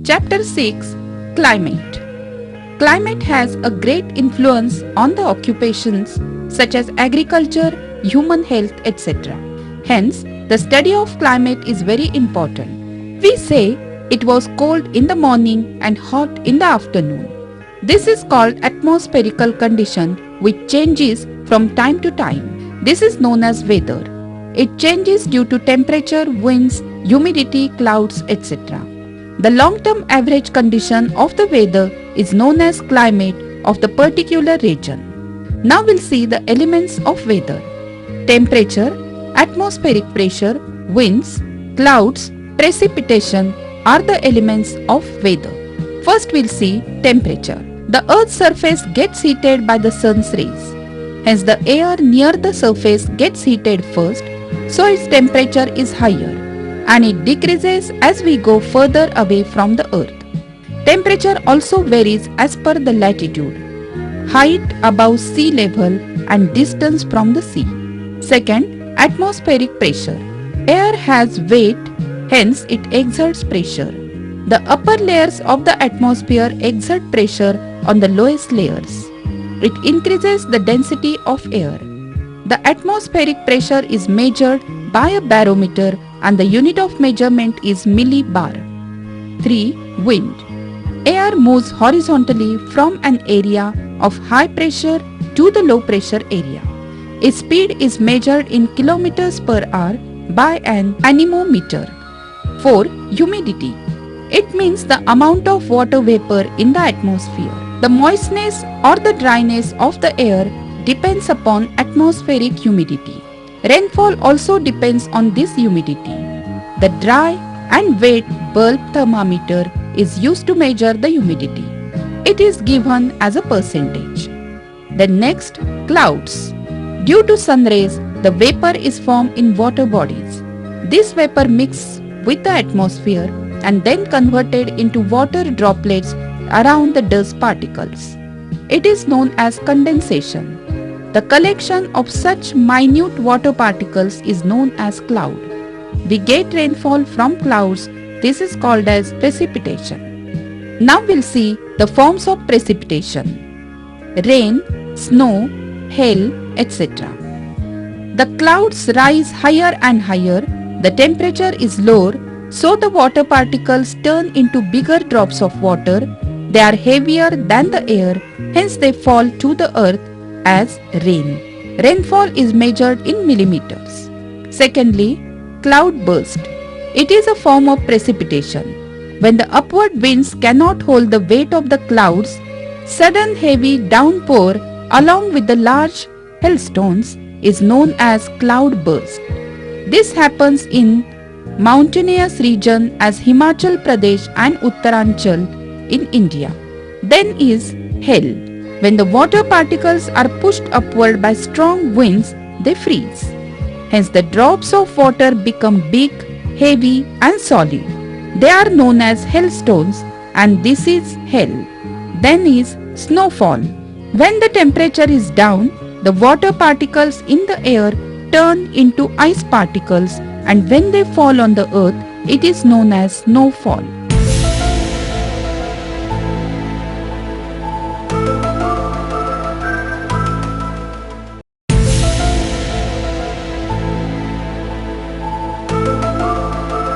Chapter 6, Climate. Climate has a great influence on the occupations such as agriculture, human health, etc. Hence, the study of climate is very important. We say it was cold in the morning and hot in the afternoon. This is called atmospherical condition, which changes from time to time. This is known as weather. It changes due to temperature, winds, humidity, clouds, etc. The long-term average condition of the weather is known as climate of the particular region. Now we'll see the elements of weather. Temperature, atmospheric pressure, winds, clouds, precipitation are the elements of weather. First we'll see temperature. The earth's surface gets heated by the sun's rays. Hence the air near the surface gets heated first, so its temperature is higher, and it decreases as we go further away from the earth. Temperature also varies as per the latitude, height above sea level and distance from the sea. Second, atmospheric pressure. Air has weight, hence it exerts pressure. The upper layers of the atmosphere exert pressure on the lowest layers. It increases the density of air. The atmospheric pressure is measured by a barometer and the unit of measurement is millibar. 3. Wind. Air moves horizontally from an area of high pressure to the low pressure area. Its speed is measured in kilometers per hour by an anemometer. 4. Humidity. It means the amount of water vapor in the atmosphere. The moistness or the dryness of the air depends upon atmospheric humidity. Rainfall also depends on this humidity. The dry and wet bulb thermometer is used to measure the humidity. It is given as a percentage. Then next, clouds. Due to sun rays, the vapor is formed in water bodies. This vapor mixes with the atmosphere and then converted into water droplets around the dust particles. It is known as condensation. The collection of such minute water particles is known as cloud. We get rainfall from clouds. This is called as precipitation. Now we'll see the forms of precipitation: rain, snow, hail, etc. The clouds rise higher and higher. The temperature is lower, so the water particles turn into bigger drops of water. They are heavier than the air, hence they fall to the earth as rain. Rainfall is measured in millimeters. Secondly, cloud burst. It is a form of precipitation. When the upward winds cannot hold the weight of the clouds, sudden heavy downpour along with the large hailstones is known as cloud burst. This happens in mountainous region as Himachal Pradesh and Uttaranchal in India. Then is hail. When the water particles are pushed upward by strong winds, they freeze. Hence the drops of water become big, heavy and solid. They are known as hailstones, and this is hail. Then is snowfall. When the temperature is down, the water particles in the air turn into ice particles, and when they fall on the earth, it is known as snowfall.